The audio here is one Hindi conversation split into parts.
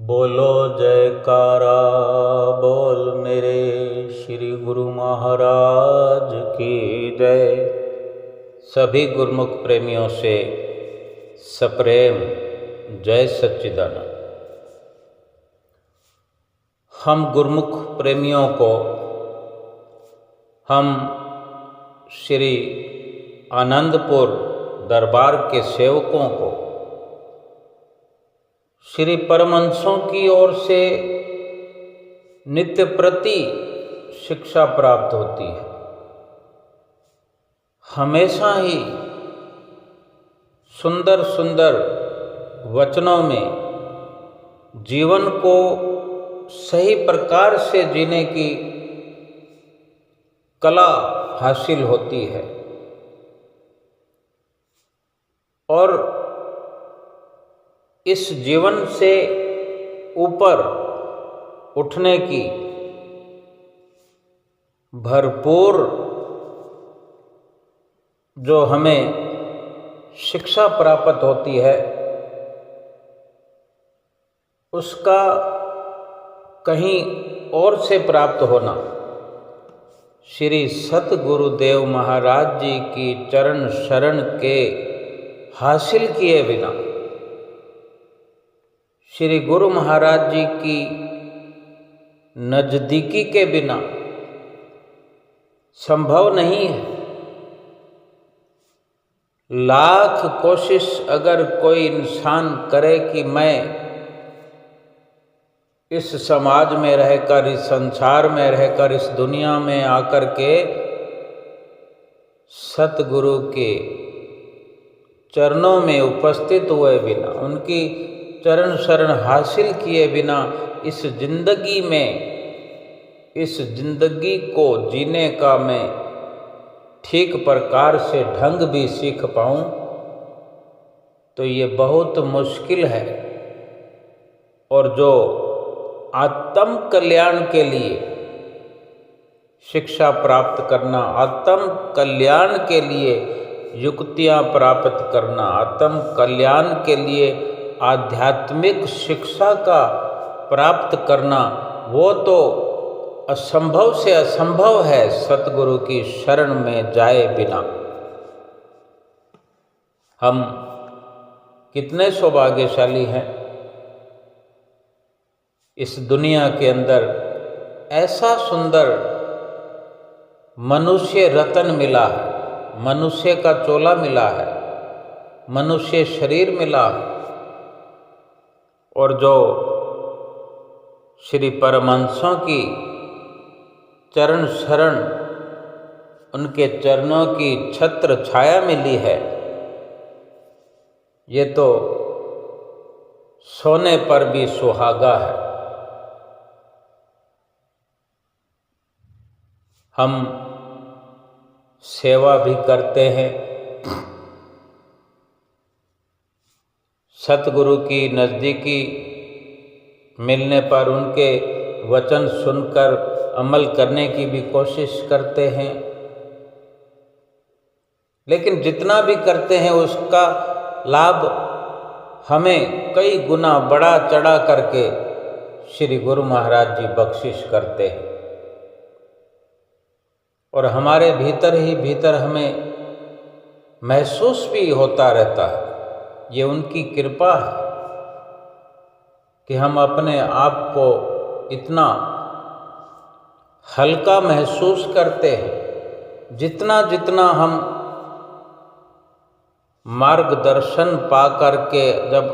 बोलो जयकारा बोल मेरे श्री गुरु महाराज की जय। सभी गुरुमुख प्रेमियों से सप्रेम जय सच्चिदानंद। हम गुरुमुख प्रेमियों को, हम श्री आनंदपुर दरबार के सेवकों को श्री परमहंसों की ओर से नित्य प्रति शिक्षा प्राप्त होती है। हमेशा ही सुंदर सुंदर वचनों में जीवन को सही प्रकार से जीने की कला हासिल होती है और इस जीवन से ऊपर उठने की भरपूर जो हमें शिक्षा प्राप्त होती है, उसका कहीं और से प्राप्त होना श्री सतगुरुदेव महाराज जी की चरण शरण के हासिल किए बिना, श्री गुरु महाराज जी की नज़दीकी के बिना संभव नहीं है। लाख कोशिश अगर कोई इंसान करे कि मैं इस समाज में रहकर, इस संसार में रहकर, इस दुनिया में आकर के सतगुरु के चरणों में उपस्थित हुए बिना, उनकी चरण शरण हासिल किए बिना इस जिंदगी को जीने का मैं ठीक प्रकार से ढंग भी सीख पाऊं, तो ये बहुत मुश्किल है। और जो आत्म कल्याण के लिए शिक्षा प्राप्त करना, आत्म कल्याण के लिए युक्तियां प्राप्त करना, आत्म कल्याण के लिए आध्यात्मिक शिक्षा का प्राप्त करना, वो तो असंभव से असंभव है सतगुरु की शरण में जाए बिना। हम कितने सौभाग्यशाली हैं, इस दुनिया के अंदर ऐसा सुंदर मनुष्य रत्न मिला है, मनुष्य का चोला मिला है, मनुष्य शरीर मिला है। और जो श्री परमहंसों की चरण शरण, उनके चरणों की छत्र छाया मिली है, ये तो सोने पर भी सुहागा है। हम सेवा भी करते हैं, सतगुरु की नज़दीकी मिलने पर उनके वचन सुनकर अमल करने की भी कोशिश करते हैं, लेकिन जितना भी करते हैं उसका लाभ हमें कई गुना बढ़ा चढ़ा करके श्री गुरु महाराज जी बख्शिश करते हैं। और हमारे भीतर ही भीतर हमें महसूस भी होता रहता है, ये उनकी कृपा है कि हम अपने आप को इतना हल्का महसूस करते हैं। जितना जितना हम मार्गदर्शन पा करके जब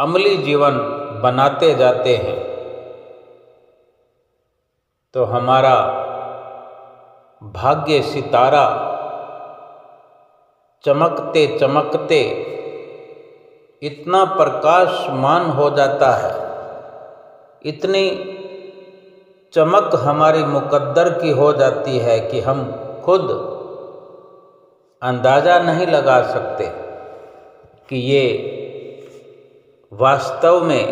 अमली जीवन बनाते जाते हैं, तो हमारा भाग्य सितारा चमकते चमकते इतना प्रकाशमान हो जाता है, इतनी चमक हमारी मुकद्दर की हो जाती है कि हम खुद अंदाज़ा नहीं लगा सकते कि ये वास्तव में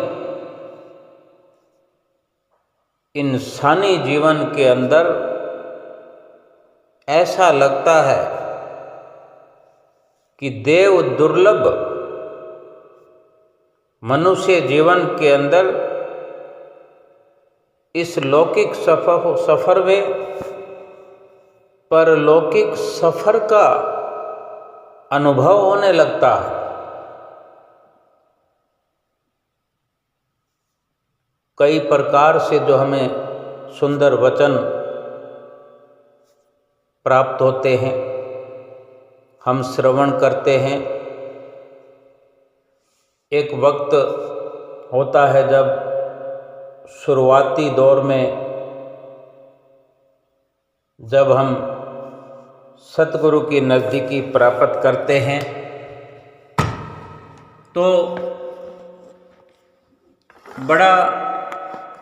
इंसानी जीवन के अंदर ऐसा लगता है कि देव दुर्लभ मनुष्य जीवन के अंदर इस लौकिक सफर में परलौकिक सफर का अनुभव होने लगता है। कई प्रकार से जो हमें सुंदर वचन प्राप्त होते हैं, हम श्रवण करते हैं। एक वक्त होता है जब शुरुआती दौर में जब हम सतगुरु की नज़दीकी प्राप्त करते हैं तो बड़ा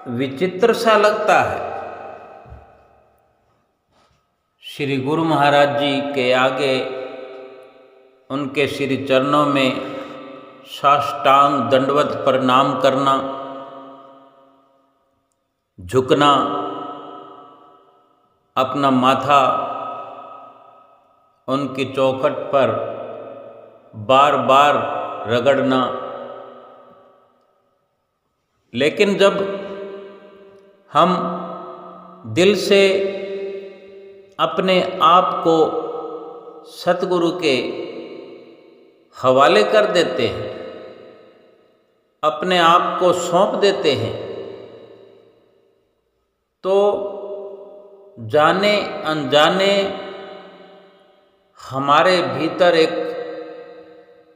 विचित्र सा लगता है। श्री गुरु महाराज जी के आगे उनके श्री चरणों में साष्टांग दंडवत प्रणाम करना, झुकना, अपना माथा उनकी चौखट पर बार बार रगड़ना। लेकिन जब हम दिल से अपने आप को सतगुरु के हवाले कर देते हैं, अपने आप को सौंप देते हैं, तो जाने अनजाने हमारे भीतर एक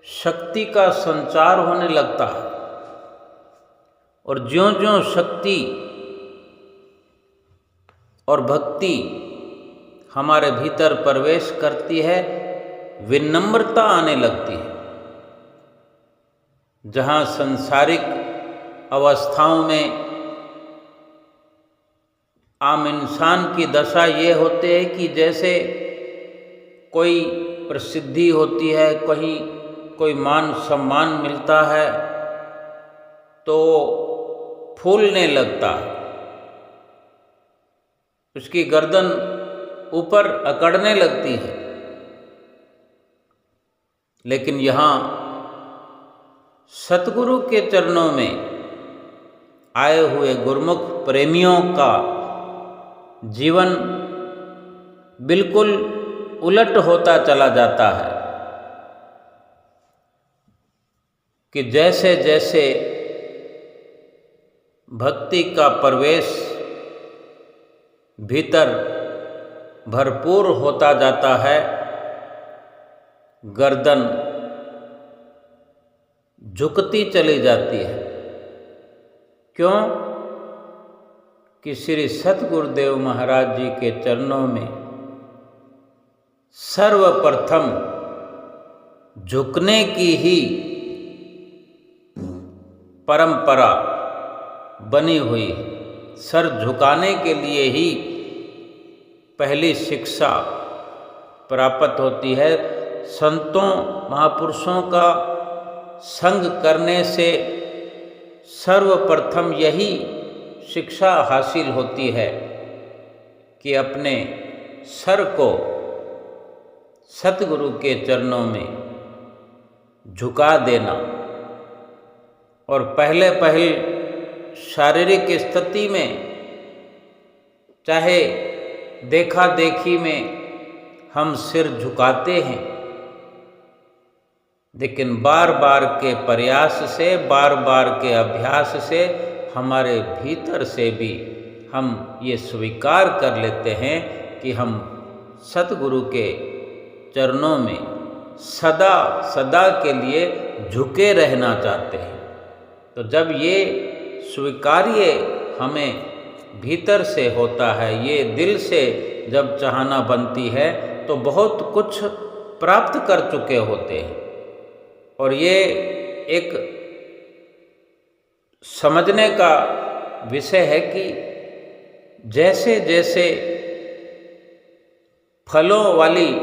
शक्ति का संचार होने लगता है। और ज्यों-ज्यों शक्ति और भक्ति हमारे भीतर प्रवेश करती है, विनम्रता आने लगती है। जहाँ संसारिक अवस्थाओं में आम इंसान की दशा ये होती है कि जैसे कोई प्रसिद्धि होती है, कहीं कोई मान सम्मान मिलता है तो फूलने लगता है, उसकी गर्दन ऊपर अकड़ने लगती है। लेकिन यहाँ सतगुरु के चरणों में आए हुए गुरुमुख प्रेमियों का जीवन बिल्कुल उलट होता चला जाता है कि जैसे जैसे भक्ति का प्रवेश भीतर भरपूर होता जाता है, गर्दन झुकती चली जाती है। क्यों? कि श्री सतगुरुदेव महाराज जी के चरणों में सर्वप्रथम झुकने की ही परंपरा बनी हुई है। सर झुकाने के लिए ही पहली शिक्षा प्राप्त होती है। संतों महापुरुषों का संग करने से सर्वप्रथम यही शिक्षा हासिल होती है कि अपने सर को सतगुरु के चरणों में झुका देना। और पहले शारीरिक स्थिति में चाहे देखा देखी में हम सिर झुकाते हैं, लेकिन बार बार के प्रयास से, बार बार के अभ्यास से हमारे भीतर से भी हम ये स्वीकार कर लेते हैं कि हम सतगुरु के चरणों में सदा सदा के लिए झुके रहना चाहते हैं। तो जब ये स्वीकार्य हमें भीतर से होता है, ये दिल से जब चाहना बनती है, तो बहुत कुछ प्राप्त कर चुके होते हैं। और ये एक समझने का विषय है कि जैसे जैसे फलों वाली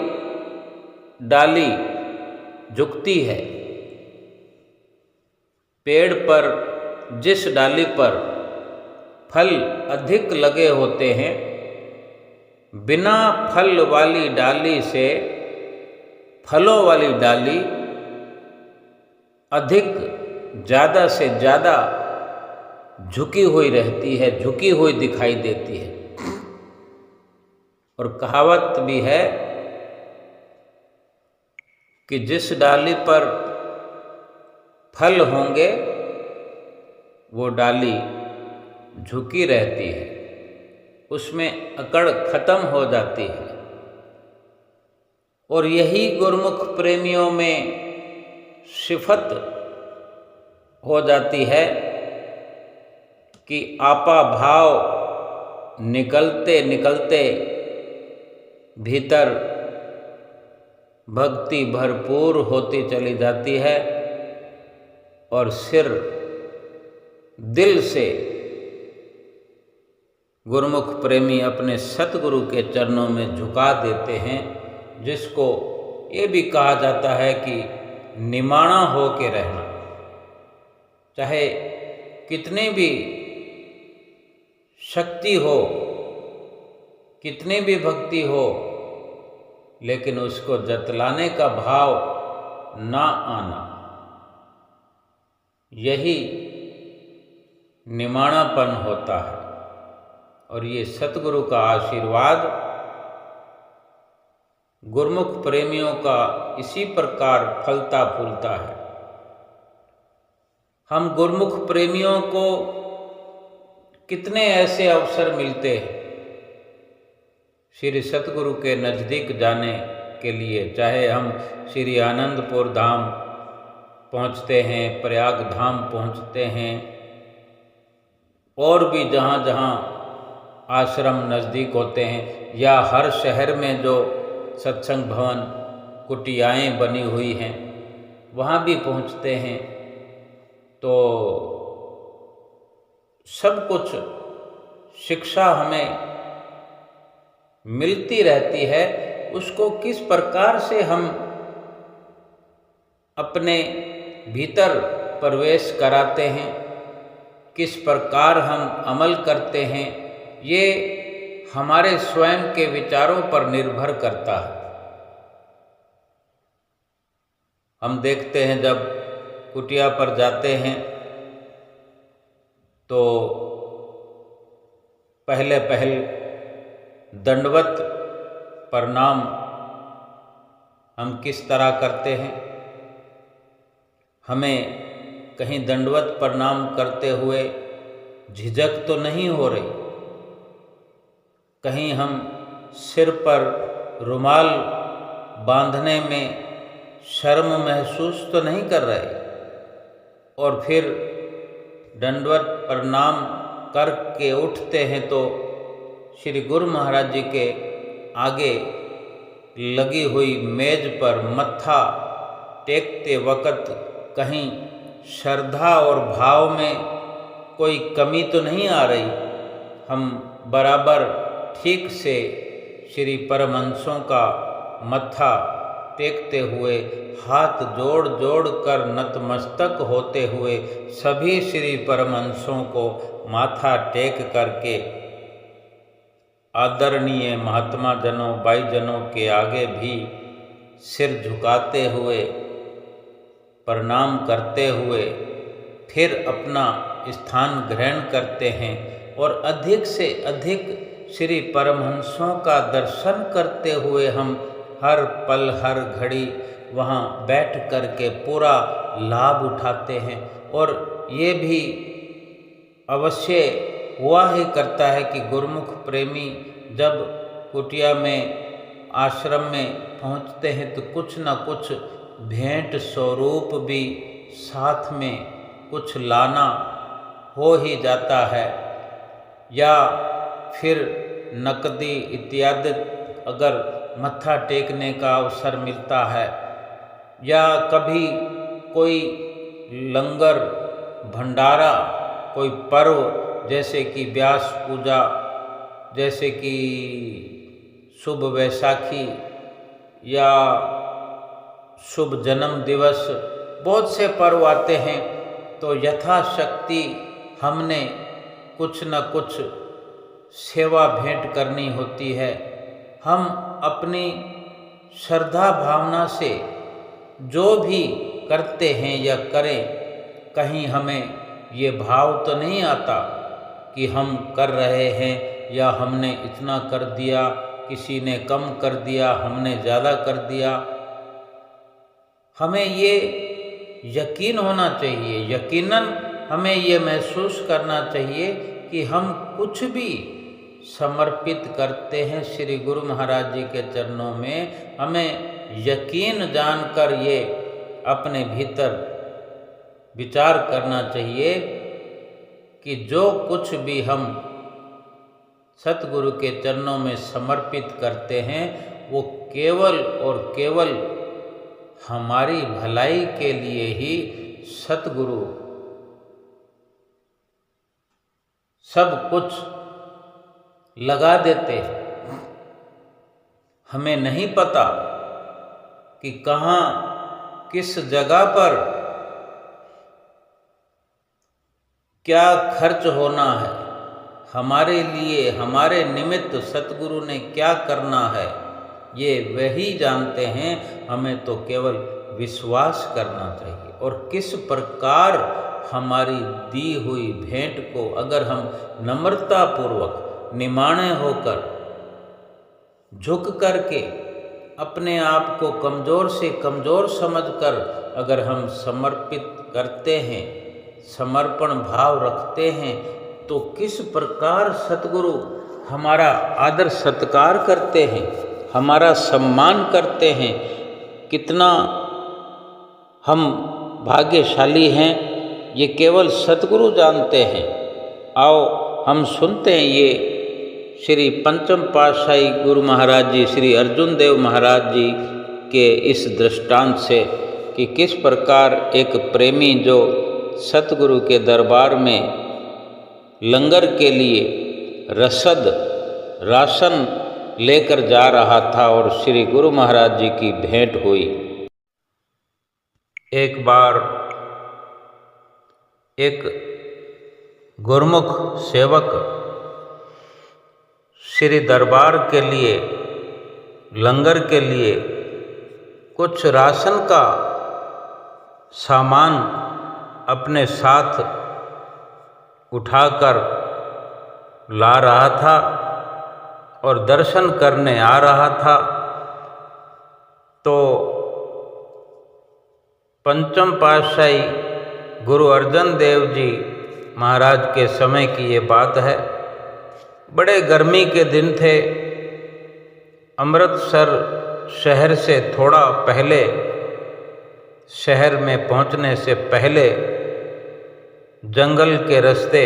डाली झुकती है, पेड़ पर जिस डाली पर फल अधिक लगे होते हैं, बिना फल वाली डाली से फलों वाली डाली अधिक ज़्यादा से ज़्यादा झुकी हुई रहती है, झुकी हुई दिखाई देती है। और कहावत भी है कि जिस डाली पर फल होंगे वो डाली झुकी रहती है, उसमें अकड़ खत्म हो जाती है। और यही गुरुमुख प्रेमियों में सिफत हो जाती है कि आपा भाव निकलते निकलते भीतर भक्ति भरपूर होती चली जाती है और सिर दिल से गुरुमुख प्रेमी अपने सतगुरु के चरणों में झुका देते हैं, जिसको ये भी कहा जाता है कि निमाणा हो के रहना। चाहे कितनी भी शक्ति हो, कितनी भी भक्ति हो, लेकिन उसको जतलाने का भाव ना आना, यही निमाणापन होता है। और ये सतगुरु का आशीर्वाद गुरुमुख प्रेमियों का इसी प्रकार फलता फूलता है। हम गुरुमुख प्रेमियों को कितने ऐसे अवसर मिलते हैं श्री सतगुरु के नज़दीक जाने के लिए, चाहे हम श्री आनंदपुर धाम पहुँचते हैं, प्रयाग धाम पहुँचते हैं, और भी जहाँ जहाँ आश्रम नज़दीक होते हैं, या हर शहर में जो सत्संग भवन कुटियाएँ बनी हुई हैं वहाँ भी पहुँचते हैं, तो सब कुछ शिक्षा हमें मिलती रहती है। उसको किस प्रकार से हम अपने भीतर प्रवेश कराते हैं, किस प्रकार हम अमल करते हैं, ये हमारे स्वयं के विचारों पर निर्भर करता है। हम देखते हैं जब कुटिया पर जाते हैं तो पहले दंडवत प्रणाम हम किस तरह करते हैं। हमें कहीं दंडवत प्रणाम करते हुए झिझक तो नहीं हो रही, कहीं हम सिर पर रुमाल बांधने में शर्म महसूस तो नहीं कर रहे, और फिर दंडवत प्रणाम करके उठते हैं तो श्री गुरु महाराज जी के आगे लगी हुई मेज पर मत्था टेकते वक़्त कहीं श्रद्धा और भाव में कोई कमी तो नहीं आ रही। हम बराबर ठीक से श्री परमहंसों का मत्था टेकते हुए, हाथ जोड़ जोड़ कर नतमस्तक होते हुए सभी श्री परमहंसों को माथा टेक करके आदरणीय महात्मा जनों, भाई जनों के आगे भी सिर झुकाते हुए, प्रणाम करते हुए फिर अपना स्थान ग्रहण करते हैं और अधिक से अधिक श्री परमहंसों का दर्शन करते हुए हम हर पल हर घड़ी वहाँ बैठ कर के पूरा लाभ उठाते हैं। और ये भी अवश्य हुआ ही करता है कि गुरुमुख प्रेमी जब कुटिया में आश्रम में पहुँचते हैं तो कुछ न कुछ भेंट स्वरूप भी साथ में कुछ लाना हो ही जाता है, या फिर नकदी इत्यादि अगर मत्था टेकने का अवसर मिलता है, या कभी कोई लंगर भंडारा, कोई पर्व जैसे कि व्यास पूजा, जैसे कि शुभ वैसाखी या शुभ जन्म दिवस, बहुत से पर्व आते हैं, तो यथाशक्ति हमने कुछ न कुछ सेवा भेंट करनी होती है। हम अपनी श्रद्धा भावना से जो भी करते हैं या करें, कहीं हमें ये भाव तो नहीं आता कि हम कर रहे हैं या हमने इतना कर दिया, किसी ने कम कर दिया, हमने ज़्यादा कर दिया। हमें ये यकीन होना चाहिए, यकीनन हमें ये महसूस करना चाहिए कि हम कुछ भी समर्पित करते हैं श्री गुरु महाराज जी के चरणों में। हमें यकीन जानकर ये अपने भीतर विचार करना चाहिए कि जो कुछ भी हम सतगुरु के चरणों में समर्पित करते हैं वो केवल और केवल हमारी भलाई के लिए ही सतगुरु सब कुछ लगा देते हैं। हमें नहीं पता कि कहाँ किस जगह पर क्या खर्च होना है, हमारे लिए हमारे निमित्त सतगुरु ने क्या करना है, ये वही जानते हैं। हमें तो केवल विश्वास करना चाहिए और किस प्रकार हमारी दी हुई भेंट को अगर हम नम्रता पूर्वक निमाणे होकर झुक करके अपने आप को कमज़ोर से कमज़ोर समझकर अगर हम समर्पित करते हैं, समर्पण भाव रखते हैं, तो किस प्रकार सतगुरु हमारा आदर सत्कार करते हैं, हमारा सम्मान करते हैं। कितना हम भाग्यशाली हैं, ये केवल सतगुरु जानते हैं। आओ हम सुनते हैं ये श्री पंचम पातशाही गुरु महाराज जी श्री अर्जुन देव महाराज जी के इस दृष्टांत से कि किस प्रकार एक प्रेमी जो सतगुरु के दरबार में लंगर के लिए राशन लेकर जा रहा था और श्री गुरु महाराज जी की भेंट हुई। एक बार एक गुरमुख सेवक श्री दरबार के लिए लंगर के लिए कुछ राशन का सामान अपने साथ उठाकर ला रहा था और दर्शन करने आ रहा था। तो पंचम पातशाही गुरु अर्जन देव जी महाराज के समय की ये बात है। बड़े गर्मी के दिन थे। अमृतसर शहर से थोड़ा पहले, शहर में पहुंचने से पहले जंगल के रास्ते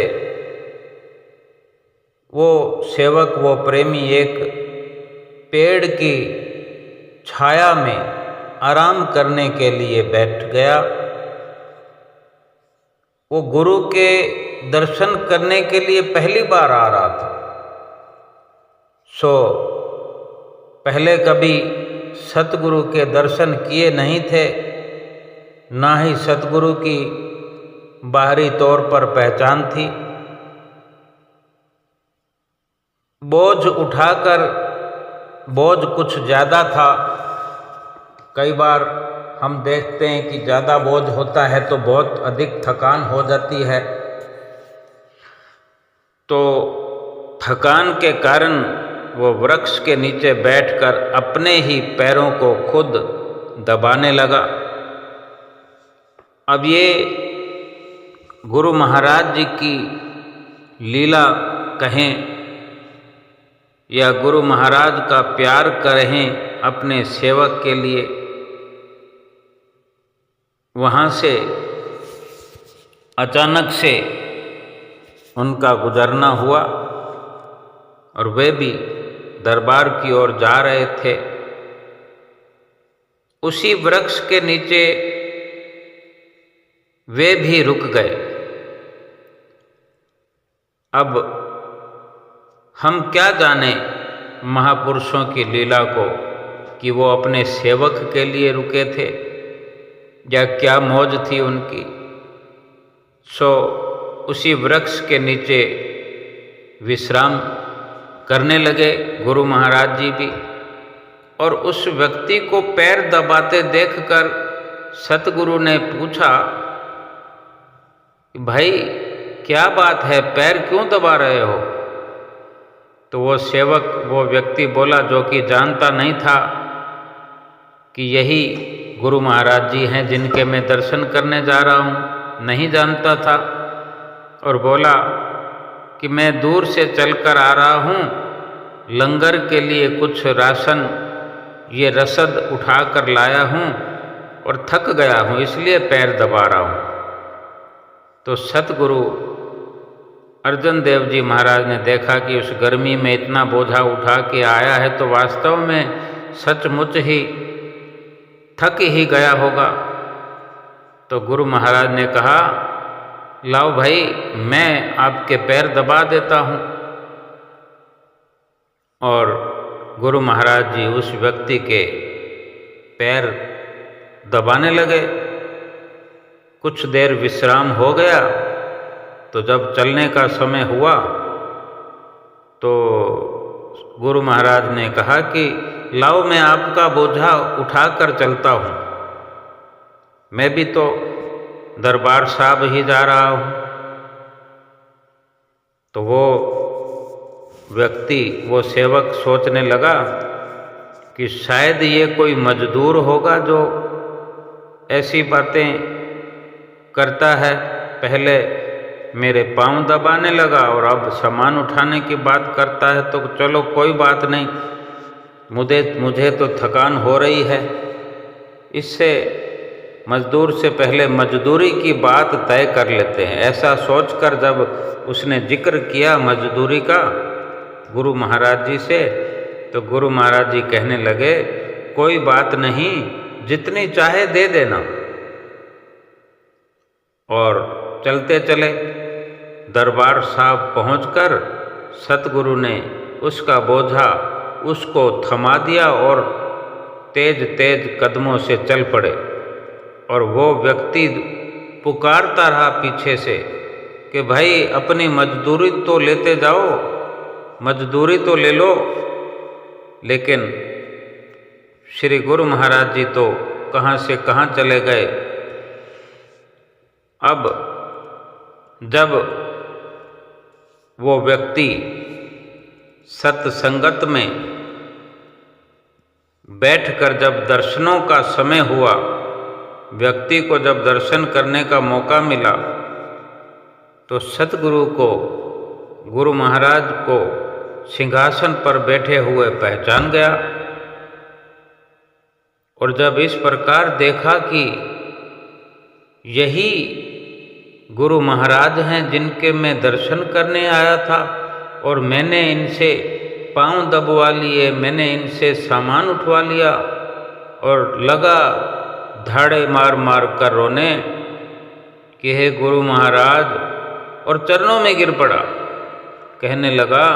वो सेवक, वो प्रेमी एक पेड़ की छाया में आराम करने के लिए बैठ गया। वो गुरु के दर्शन करने के लिए पहली बार आ रहा था। पहले कभी सतगुरु के दर्शन किए नहीं थे, ना ही सतगुरु की बाहरी तौर पर पहचान थी। बोझ उठाकर, बोझ कुछ ज़्यादा था। कई बार हम देखते हैं कि ज़्यादा बोझ होता है तो बहुत अधिक थकान हो जाती है। तो थकान के कारण वो वृक्ष के नीचे बैठकर अपने ही पैरों को खुद दबाने लगा। अब ये गुरु महाराज जी की लीला कहें या गुरु महाराज का प्यार करें अपने सेवक के लिए, वहाँ से अचानक से उनका गुजरना हुआ और वे भी दरबार की ओर जा रहे थे। उसी वृक्ष के नीचे वे भी रुक गए। अब हम क्या जाने महापुरुषों की लीला को कि वो अपने सेवक के लिए रुके थे या क्या मौज थी उनकी। उसी वृक्ष के नीचे विश्राम करने लगे गुरु महाराज जी भी। और उस व्यक्ति को पैर दबाते देखकर सतगुरु ने पूछा भाई क्या बात है, पैर क्यों दबा रहे हो? तो वो सेवक, वो व्यक्ति बोला, जो कि जानता नहीं था कि यही गुरु महाराज जी हैं जिनके मैं दर्शन करने जा रहा हूँ, नहीं जानता था, और बोला कि मैं दूर से चलकर आ रहा हूँ, लंगर के लिए कुछ राशन, ये रसद उठा कर लाया हूँ और थक गया हूँ, इसलिए पैर दबा रहा हूँ। तो सतगुरु अर्जन देव जी महाराज ने देखा कि उस गर्मी में इतना बोझा उठा के आया है तो वास्तव में सचमुच ही थक ही गया होगा। तो गुरु महाराज ने कहा, लाओ भाई, मैं आपके पैर दबा देता हूँ। और गुरु महाराज जी उस व्यक्ति के पैर दबाने लगे। कुछ देर विश्राम हो गया, तो जब चलने का समय हुआ तो गुरु महाराज ने कहा कि लाओ, मैं आपका बोझा उठाकर चलता हूँ, मैं भी तो दरबार साहब ही जा रहा हूँ। तो वो व्यक्ति, वो सेवक सोचने लगा कि शायद ये कोई मजदूर होगा जो ऐसी बातें करता है, पहले मेरे पांव दबाने लगा और अब सामान उठाने की बात करता है, तो चलो कोई बात नहीं, मुझे तो थकान हो रही है, इससे मजदूर से पहले मजदूरी की बात तय कर लेते हैं। ऐसा सोचकर जब उसने जिक्र किया मजदूरी का गुरु महाराज जी से, तो गुरु महाराज जी कहने लगे, कोई बात नहीं, जितनी चाहे दे देना। और चलते चले दरबार साहब पहुंचकर सतगुरु ने उसका बोझा उसको थमा दिया और तेज तेज कदमों से चल पड़े। और वो व्यक्ति पुकारता रहा पीछे से कि भाई अपनी मजदूरी तो लेते जाओ, मजदूरी तो ले लो। लेकिन श्री गुरु महाराज जी तो कहाँ से कहाँ चले गए। अब जब वो व्यक्ति सत्संगत में बैठकर जब दर्शनों का समय हुआ, व्यक्ति को जब दर्शन करने का मौका मिला, तो सतगुरु को, गुरु महाराज को सिंहासन पर बैठे हुए पहचान गया। और जब इस प्रकार देखा कि यही गुरु महाराज हैं जिनके मैं दर्शन करने आया था, और मैंने इनसे पांव दबवा लिए, मैंने इनसे सामान उठवा लिया, और लगा धाड़े मार मार कर रोने कि हे गुरु महाराज, और चरणों में गिर पड़ा, कहने लगा,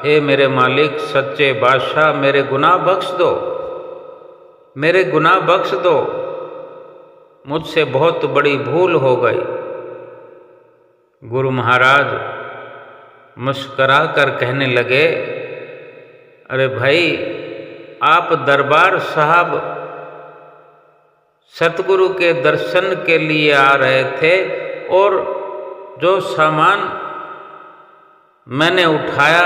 हे मेरे मालिक सच्चे बादशाह, मेरे गुनाह बख्श दो, मेरे गुनाह बख्श दो, मुझसे बहुत बड़ी भूल हो गई। गुरु महाराज मुस्करा कर कहने लगे, अरे भाई, आप दरबार साहब सतगुरु के दर्शन के लिए आ रहे थे, और जो सामान मैंने उठाया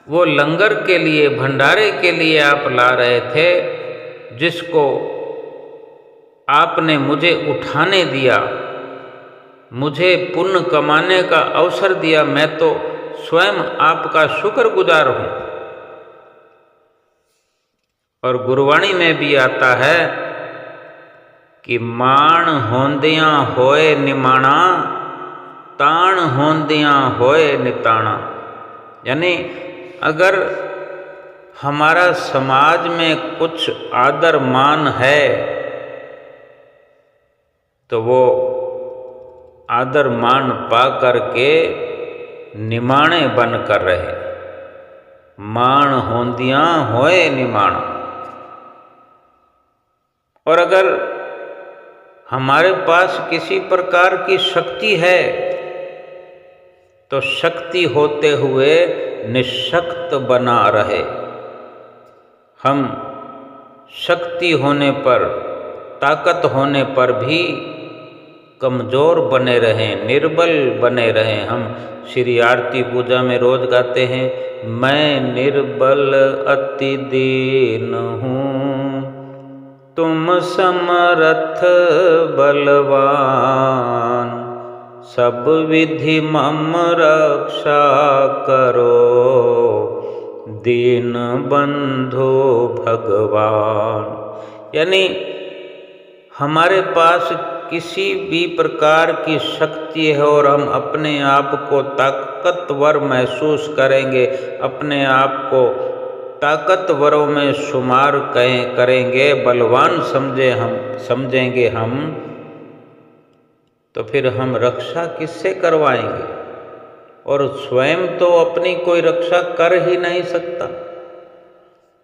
वो लंगर के लिए, भंडारे के लिए आप ला रहे थे, जिसको आपने मुझे उठाने दिया, मुझे पुण्य कमाने का अवसर दिया, मैं तो स्वयं आपका शुक्रगुजार हूँ। और गुरुवाणी में भी आता है कि माण होंदियां होए निमाणा, ताण होंदियां होए निताणा। यानी अगर हमारा समाज में कुछ आदर मान है तो वो आदर मान पा करके निमाणे बन कर रहे। माण होंदियां होए निमाणा। और अगर हमारे पास किसी प्रकार की शक्ति है तो शक्ति होते हुए निशक्त बना रहे। हम शक्ति होने पर, ताकत होने पर भी कमज़ोर बने रहें, निर्बल बने रहें। हम श्री आरती पूजा में रोज गाते हैं, मैं निर्बल अति दीन हूँ, तुम समर्थ बलवान, सब विधि मम रक्षा करो, दीन बंधु भगवान। यानी हमारे पास किसी भी प्रकार की शक्ति है और हम अपने आप को ताकतवर महसूस करेंगे, अपने आप को ताकतवरों में शुमार करेंगे, बलवान समझेंगे हम, तो फिर हम रक्षा किससे करवाएंगे? और स्वयं तो अपनी कोई रक्षा कर ही नहीं सकता।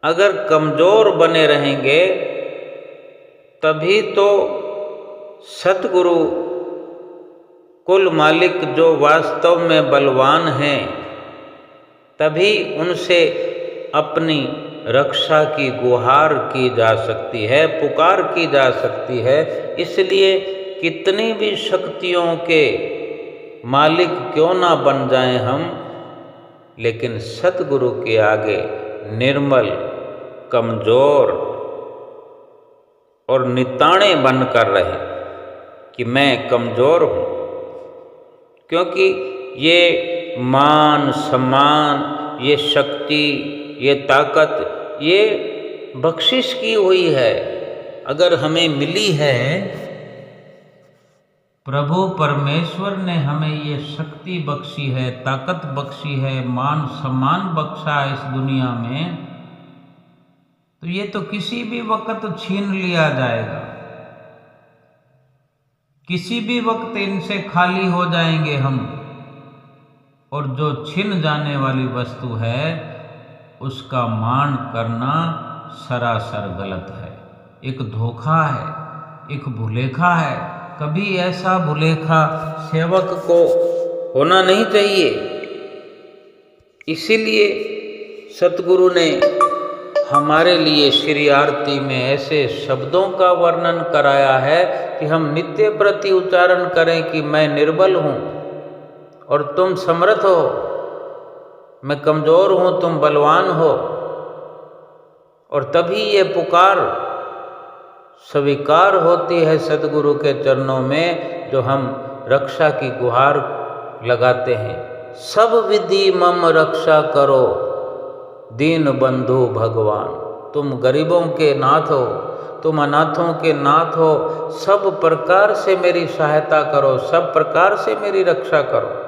अगर कमज़ोर बने रहेंगे तभी तो सतगुरु कुल मालिक जो वास्तव में बलवान हैं, तभी उनसे अपनी रक्षा की गुहार की जा सकती है, पुकार की जा सकती है। इसलिए कितनी भी शक्तियों के मालिक क्यों ना बन जाएं हम, लेकिन सतगुरु के आगे निर्मल, कमज़ोर और निताणे बनकर रहे कि मैं कमज़ोर हूँ। क्योंकि ये मान सम्मान, ये शक्ति, ये ताकत, ये बख्शिश की हुई है। अगर हमें मिली है, प्रभु परमेश्वर ने हमें ये शक्ति बख्शी है, ताकत बख्शी है, मान सम्मान बख्शा है इस दुनिया में, तो ये तो किसी भी वक्त छीन लिया जाएगा, किसी भी वक्त इनसे खाली हो जाएंगे हम। और जो छिन जाने वाली वस्तु है उसका मान करना सरासर गलत है, एक धोखा है, एक भुलेखा है। कभी ऐसा भुलेखा सेवक को होना नहीं चाहिए। इसीलिए सतगुरु ने हमारे लिए श्री आरती में ऐसे शब्दों का वर्णन कराया है कि हम नित्य प्रति उच्चारण करें कि मैं निर्बल हूँ और तुम समर्थ हो, मैं कमज़ोर हूँ, तुम बलवान हो। और तभी ये पुकार स्वीकार होती है सतगुरु के चरणों में, जो हम रक्षा की गुहार लगाते हैं। सब विधि मम रक्षा करो, दीन बंधु भगवान। तुम गरीबों के नाथ हो, तुम अनाथों के नाथ हो, सब प्रकार से मेरी सहायता करो, सब प्रकार से मेरी रक्षा करो।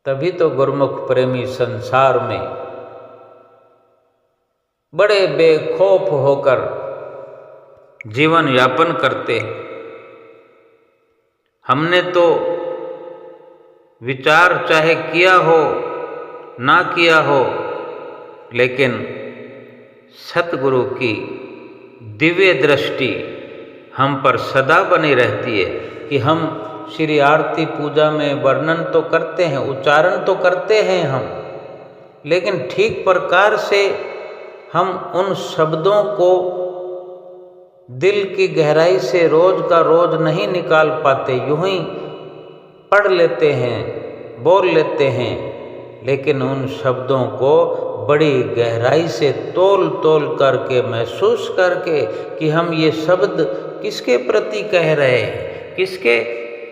तभी तो गुरमुख प्रेमी संसार में बड़े बेखौफ होकर जीवन यापन करते हैं। हमने तो विचार चाहे किया हो ना किया हो, लेकिन सतगुरु की दिव्य दृष्टि हम पर सदा बनी रहती है कि हम श्री आरती पूजा में वर्णन तो करते हैं, उच्चारण तो करते हैं हम, लेकिन ठीक प्रकार से हम उन शब्दों को दिल की गहराई से रोज का रोज नहीं निकाल पाते। यूं ही पढ़ लेते हैं, बोल लेते हैं, लेकिन उन शब्दों को बड़ी गहराई से तोल तोल करके, महसूस करके कि हम ये शब्द किसके प्रति कह रहे हैं, किसके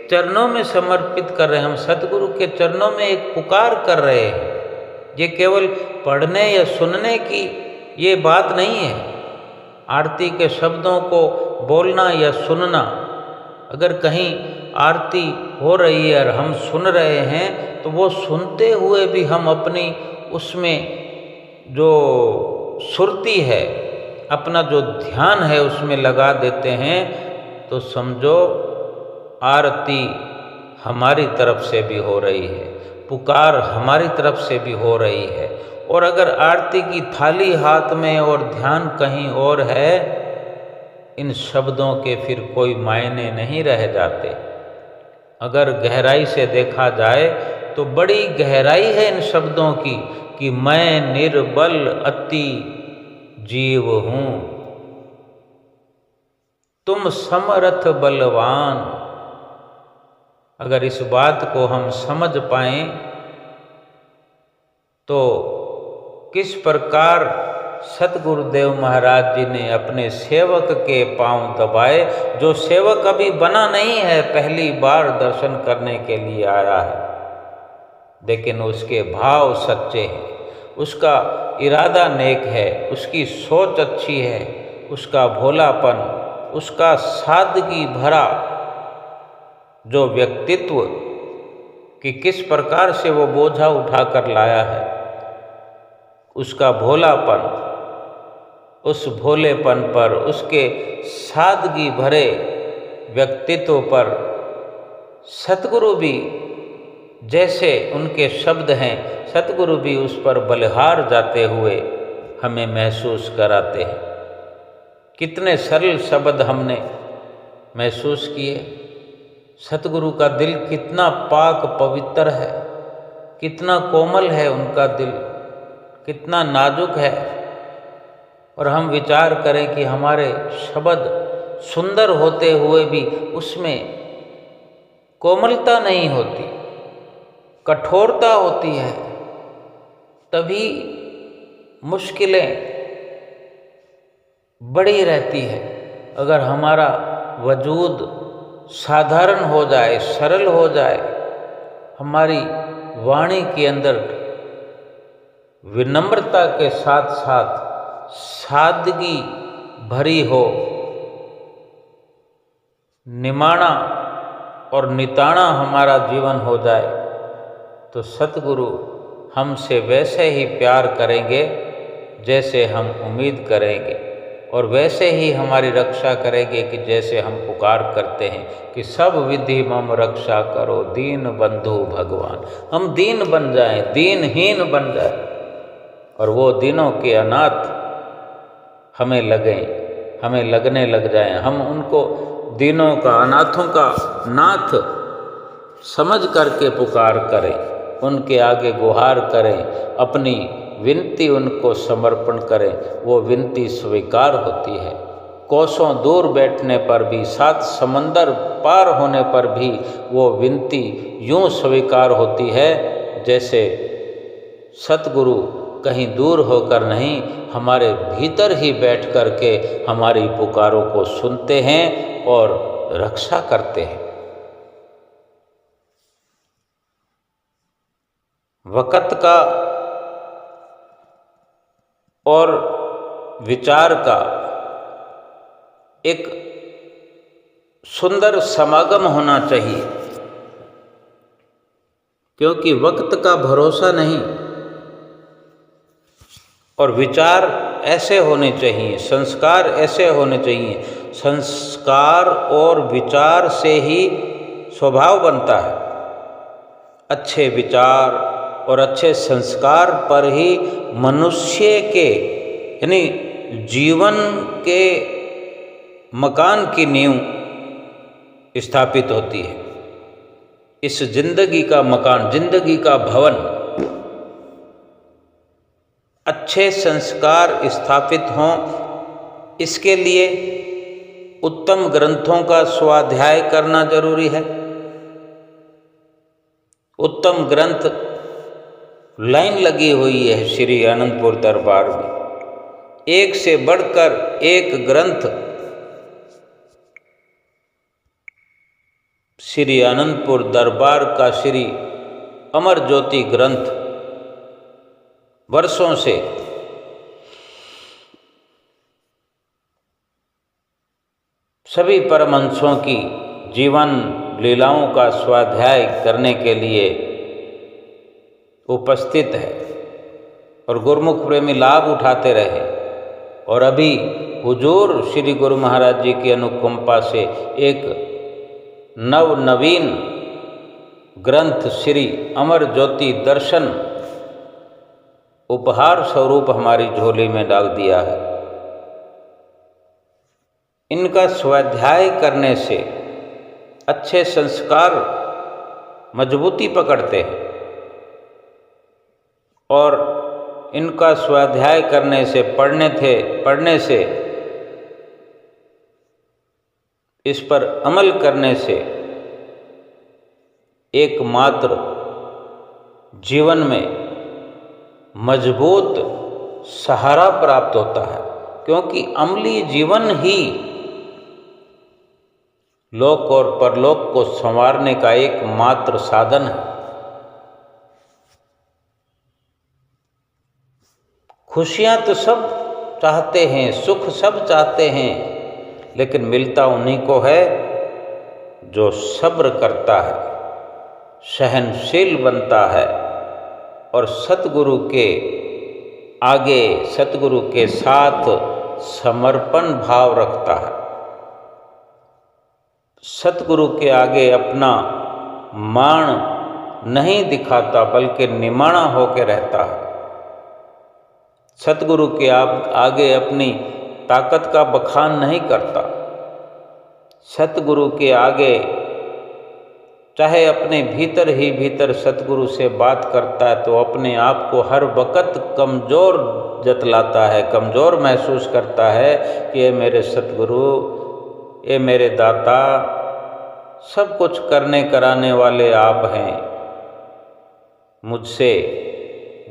चरणों में समर्पित कर रहे हैं। हम सतगुरु के चरणों में एक पुकार कर रहे हैं। ये केवल पढ़ने या सुनने की ये बात नहीं है। आरती के शब्दों को बोलना या सुनना, अगर कहीं आरती हो रही है और हम सुन रहे हैं, तो वो सुनते हुए भी हम अपनी उसमें जो सुरती है, अपना जो ध्यान है उसमें लगा देते हैं, तो समझो आरती हमारी तरफ से भी हो रही है, पुकार हमारी तरफ से भी हो रही है। और अगर आरती की थाली हाथ में और ध्यान कहीं और है, इन शब्दों के फिर कोई मायने नहीं रह जाते। अगर गहराई से देखा जाए तो बड़ी गहराई है इन शब्दों की कि मैं निर्बल अति जीव हूँ। तुम समर्थ बलवान। अगर इस बात को हम समझ पाएं तो किस प्रकार सतगुरुदेव महाराज जी ने अपने सेवक के पांव दबाए, जो सेवक अभी बना नहीं है, पहली बार दर्शन करने के लिए आया है, लेकिन उसके भाव सच्चे हैं, उसका इरादा नेक है, उसकी सोच अच्छी है, उसका भोलापन, उसका सादगी भरा जो व्यक्तित्व कि किस प्रकार से वो बोझा उठाकर लाया है, उसका भोलापन, उस भोलेपन पर, उसके सादगी भरे व्यक्तित्व पर सतगुरु भी, जैसे उनके शब्द हैं, सतगुरु भी उस पर बलिहार जाते हुए हमें महसूस कराते हैं। कितने सरल शब्द हमने महसूस किए। सतगुरु का दिल कितना पाक पवित्र है, कितना कोमल है उनका दिल, कितना नाजुक है। और हम विचार करें कि हमारे शब्द सुंदर होते हुए भी उसमें कोमलता नहीं होती, कठोरता होती है, तभी मुश्किलें बड़ी रहती है। अगर हमारा वजूद साधारण हो जाए, सरल हो जाए, हमारी वाणी के अंदर विनम्रता के साथ साथ सादगी भरी हो, निमाणा और निताणा हमारा जीवन हो जाए, तो सतगुरु हमसे वैसे ही प्यार करेंगे जैसे हम उम्मीद करेंगे, और वैसे ही हमारी रक्षा करेंगे कि जैसे हम पुकार करते हैं कि सब विधि मम रक्षा करो दीन बंधु भगवान। हम दीन बन जाएं, दीनहीन बन जाएं, और वो दिनों के अनाथ हमें लगने लग जाएं। हम उनको दिनों का, अनाथों का नाथ समझ करके पुकार करें, उनके आगे गुहार करें, अपनी विनती उनको समर्पण करें। वो विनती स्वीकार होती है। कोसों दूर बैठने पर भी, 7 समंदर पार होने पर भी वो विनती यूं स्वीकार होती है जैसे सतगुरु कहीं दूर होकर नहीं, हमारे भीतर ही बैठ कर के हमारी पुकारों को सुनते हैं और रक्षा करते हैं। वक़्त का और विचार का एक सुंदर समागम होना चाहिए, क्योंकि वक्त का भरोसा नहीं, और विचार ऐसे होने चाहिए, संस्कार ऐसे होने चाहिए। संस्कार और विचार से ही स्वभाव बनता है। अच्छे विचार और अच्छे संस्कार पर ही मनुष्य के, यानी जीवन के मकान की नींव स्थापित होती है। इस जिंदगी का मकान, जिंदगी का भवन, अच्छे संस्कार स्थापित हों, इसके लिए उत्तम ग्रंथों का स्वाध्याय करना जरूरी है। उत्तम ग्रंथ लाइन लगी हुई है श्री आनंदपुर दरबार में, एक से बढ़कर एक ग्रंथ श्री आनंदपुर दरबार का श्री अमर ज्योति ग्रंथ वर्षों से सभी परमहंसों की जीवन लीलाओं का स्वाध्याय करने के लिए उपस्थित है, और गुरुमुख प्रेमी लाभ उठाते रहे। और अभी हुजूर श्री गुरु महाराज जी की अनुकंपा से एक नवीन ग्रंथ श्री अमर ज्योति दर्शन उपहार स्वरूप हमारी झोली में डाल दिया है। इनका स्वाध्याय करने से अच्छे संस्कार मजबूती पकड़ते हैं, और इनका स्वाध्याय करने से, पढ़ने से इस पर अमल करने से एकमात्र जीवन में मजबूत सहारा प्राप्त होता है, क्योंकि अमली जीवन ही लोक और परलोक को संवारने का एकमात्र साधन है। खुशियां तो सब चाहते हैं, सुख सब चाहते हैं, लेकिन मिलता उन्हीं को है जो सब्र करता है, सहनशील बनता है और सतगुरु के आगे, सतगुरु के साथ समर्पण भाव रखता है। सतगुरु के आगे अपना मान नहीं दिखाता, बल्कि निमाणा होकर रहता है। सतगुरु के आगे अपनी ताकत का बखान नहीं करता। सतगुरु के आगे चाहे अपने भीतर ही भीतर सतगुरु से बात करता है तो अपने आप को हर वक़्त कमज़ोर जतलाता है, कमज़ोर महसूस करता है कि ये मेरे सतगुरु, ये मेरे दाता, सब कुछ करने कराने वाले आप हैं, मुझसे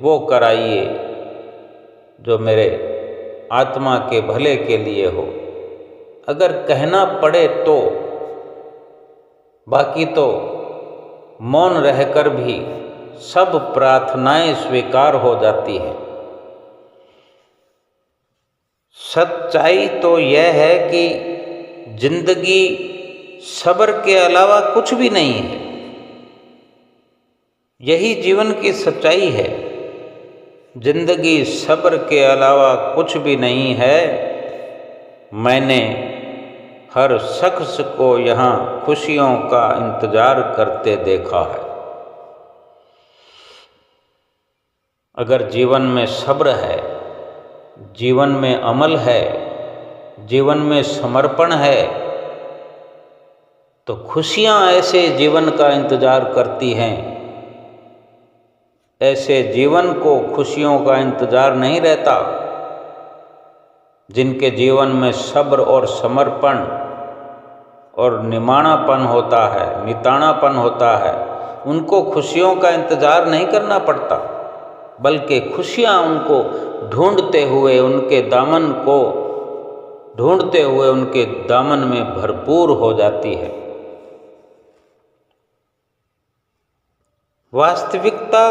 वो कराइए जो मेरे आत्मा के भले के लिए हो। अगर कहना पड़े तो, बाकी तो मौन रहकर भी सब प्रार्थनाएं स्वीकार हो जाती हैं। सच्चाई तो यह है कि जिंदगी सब्र के अलावा कुछ भी नहीं है। यही जीवन की सच्चाई है। जिंदगी सब्र के अलावा कुछ भी नहीं है। मैंने हर शख्स को यहाँ खुशियों का इंतज़ार करते देखा है। अगर जीवन में सब्र है, जीवन में अमल है, जीवन में समर्पण है, तो खुशियाँ ऐसे जीवन का इंतज़ार करती हैं। ऐसे जीवन को खुशियों का इंतज़ार नहीं रहता। जिनके जीवन में सब्र और समर्पण और निमाणापन होता है, निताणापन होता है, उनको खुशियों का इंतज़ार नहीं करना पड़ता, बल्कि खुशियाँ उनको ढूंढते हुए, उनके दामन को ढूंढते हुए उनके दामन में भरपूर हो जाती है। वास्तविकता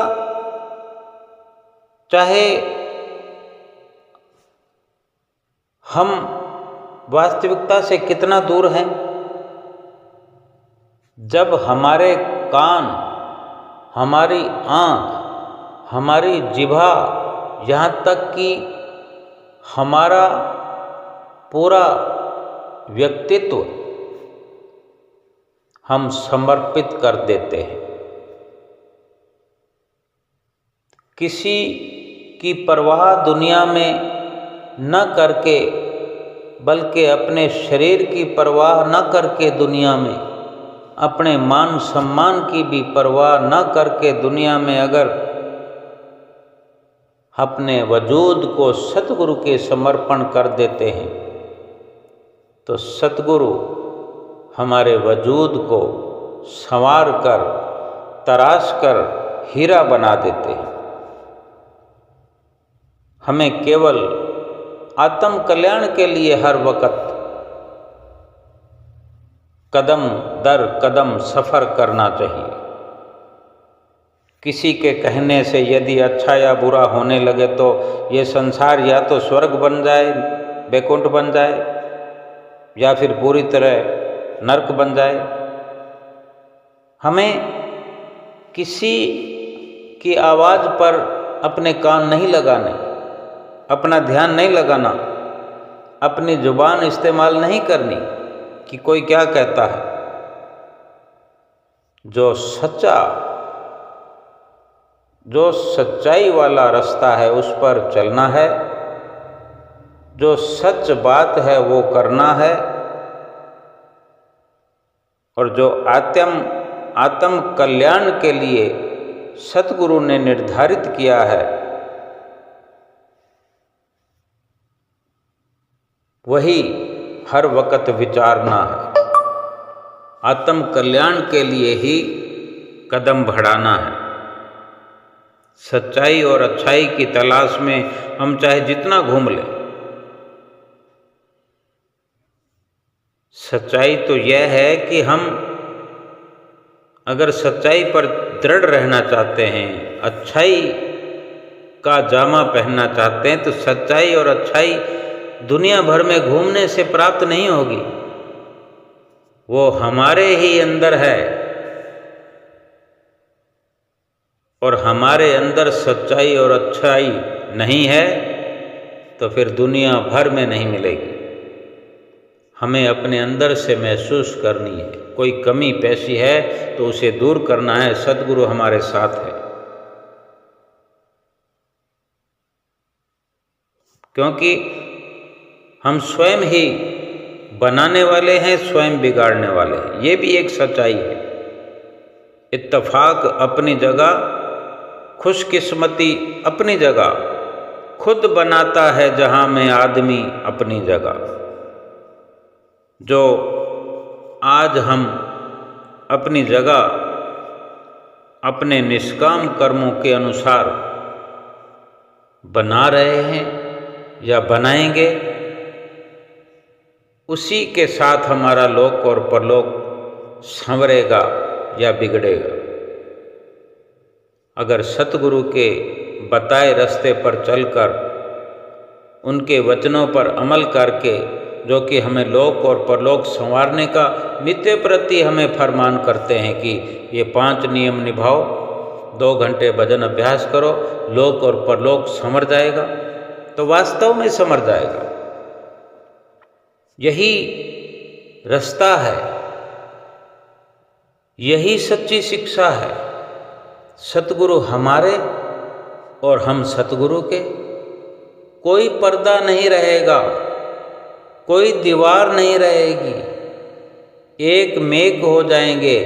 चाहे हम वास्तविकता से कितना दूर हैं, जब हमारे कान, हमारी आँख, हमारी जिह्वा, यहाँ तक कि हमारा पूरा व्यक्तित्व हम समर्पित कर देते हैं। किसी की परवाह दुनिया में न करके, बल्कि अपने शरीर की परवाह न करके दुनिया में, अपने मान सम्मान की भी परवाह न करके दुनिया में अगर अपने वजूद को सतगुरु के समर्पण कर देते हैं, तो सतगुरु हमारे वजूद को संवार कर, तराश कर हीरा बना देते हैं। हमें केवल आत्म कल्याण के लिए हर वक़्त कदम दर कदम सफ़र करना चाहिए। किसी के कहने से यदि अच्छा या बुरा होने लगे तो ये संसार या तो स्वर्ग बन जाए, बैकुंठ बन जाए, या फिर पूरी तरह नरक बन जाए। हमें किसी की आवाज़ पर अपने कान नहीं लगाने, अपना ध्यान नहीं लगाना, अपनी जुबान इस्तेमाल नहीं करनी कि कोई क्या कहता है। जो सच्चाई वाला रास्ता है उस पर चलना है, जो सच बात है वो करना है, और जो आत्म कल्याण के लिए सतगुरु ने निर्धारित किया है वही हर वक़्त विचारना है। आत्म कल्याण के लिए ही कदम बढ़ाना है। सच्चाई और अच्छाई की तलाश में हम चाहे जितना घूम लें, सच्चाई तो यह है कि हम अगर सच्चाई पर दृढ़ रहना चाहते हैं, अच्छाई का जामा पहनना चाहते हैं, तो सच्चाई और अच्छाई दुनिया भर में घूमने से प्राप्त नहीं होगी। वो हमारे ही अंदर है, और हमारे अंदर सच्चाई और अच्छाई नहीं है तो फिर दुनिया भर में नहीं मिलेगी। हमें अपने अंदर से महसूस करनी है, कोई कमी पेशी है तो उसे दूर करना है। सद्गुरु हमारे साथ है, क्योंकि हम स्वयं ही बनाने वाले हैं, स्वयं बिगाड़ने वाले हैं। ये भी एक सच्चाई है। इत्तेफाक अपनी जगह, खुशकिस्मती अपनी जगह, खुद बनाता है जहाँ में आदमी अपनी जगह। जो आज हम अपनी जगह अपने निष्काम कर्मों के अनुसार बना रहे हैं या बनाएंगे, उसी के साथ हमारा लोक और परलोक संवरेगा या बिगड़ेगा। अगर सतगुरु के बताए रास्ते पर चलकर, उनके वचनों पर अमल करके, जो कि हमें लोक और परलोक संवारने का नित्य प्रति हमें फरमान करते हैं कि ये 5 नियम निभाओ, 2 घंटे भजन अभ्यास करो, लोक और परलोक संवर जाएगा, तो वास्तव में संवर जाएगा। यही रास्ता है, यही सच्ची शिक्षा है। सतगुरु हमारे और हम सतगुरु के, कोई पर्दा नहीं रहेगा, कोई दीवार नहीं रहेगी, एक मेघ हो जाएंगे।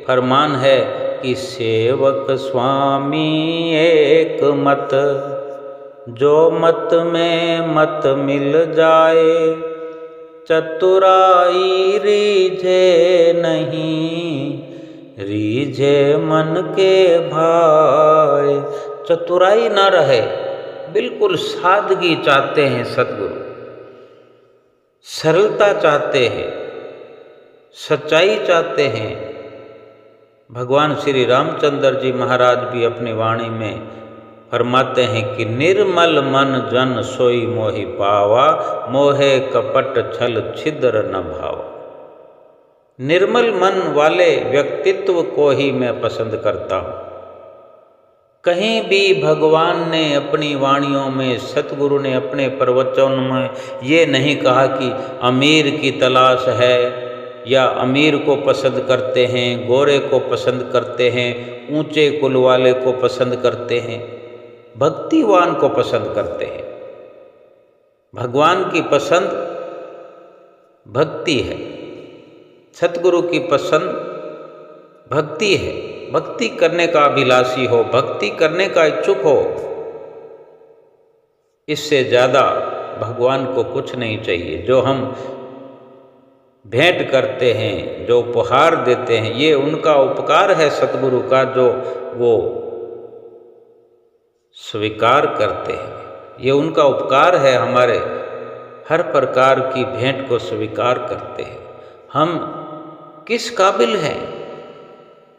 फरमान है कि सेवक स्वामी एक मत, जो मत में मत मिल जाए, चतुराई रीझे नहीं, रीझे मन के भाई। चतुराई ना रहे, बिल्कुल सादगी चाहते हैं सतगुरु, सरलता चाहते हैं, सच्चाई चाहते हैं। भगवान श्री रामचंद्र जी महाराज भी अपनी वाणी में फरमाते हैं कि निर्मल मन जन सोई मोहि पावा, मोहे कपट छल छिद्र न भावा। निर्मल मन वाले व्यक्तित्व को ही मैं पसंद करता हूँ। कहीं भी भगवान ने अपनी वाणियों में, सतगुरु ने अपने प्रवचन में ये नहीं कहा कि अमीर की तलाश है, या अमीर को पसंद करते हैं, गोरे को पसंद करते हैं, ऊंचे कुल वाले को पसंद करते हैं, भक्तिवान को पसंद करते हैं। भगवान की पसंद भक्ति है, सतगुरु की पसंद भक्ति है। भक्ति करने का अभिलाषी हो, भक्ति करने का इच्छुक हो, इससे ज़्यादा भगवान को कुछ नहीं चाहिए। जो हम भेंट करते हैं, जो उपहार देते हैं, ये उनका उपकार है सतगुरु का, जो वो स्वीकार करते हैं। ये उनका उपकार है, हमारे हर प्रकार की भेंट को स्वीकार करते हैं। हम किस काबिल हैं,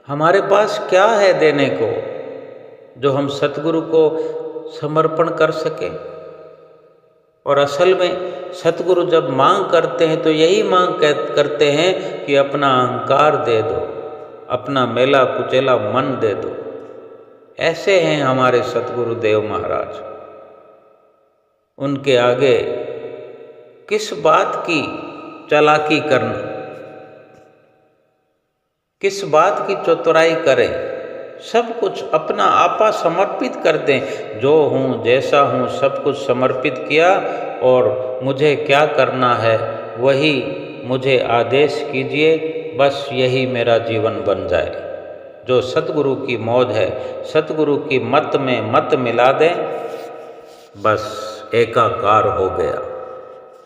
हमारे पास क्या है देने को, जो हम सतगुरु को समर्पण कर सकें। और असल में सतगुरु जब मांग करते हैं तो यही मांग करते हैं कि अपना अहंकार दे दो, अपना मेला कुचेला मन दे दो। ऐसे हैं हमारे सतगुरु देव महाराज। उनके आगे किस बात की चालाकी करना, किस बात की चतुराई करें, सब कुछ अपना आपा समर्पित कर दें। जो हूँ जैसा हूँ सब कुछ समर्पित किया, और मुझे क्या करना है वही मुझे आदेश कीजिए, बस यही मेरा जीवन बन जाए। जो सतगुरु की मौज है, सतगुरु की मत में मत मिला दें, बस एकाकार हो गया।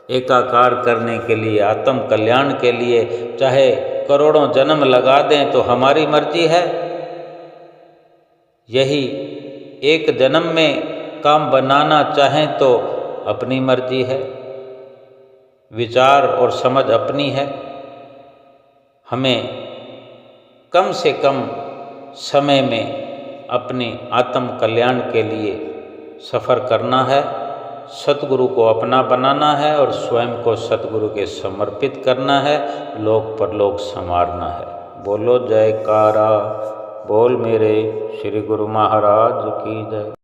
एकाकार करने के लिए, आत्म कल्याण के लिए चाहे करोड़ों जन्म लगा दें तो हमारी मर्जी है। यही एक जन्म में काम बनाना चाहें तो अपनी मर्जी है। विचार और समझ अपनी है। हमें कम से कम समय में अपने आत्म कल्याण के लिए सफ़र करना है, सतगुरु को अपना बनाना है और स्वयं को सतगुरु के समर्पित करना है, लोक परलोक संवारना है। बोलो जयकारा, बोल मेरे श्री गुरु महाराज की जय।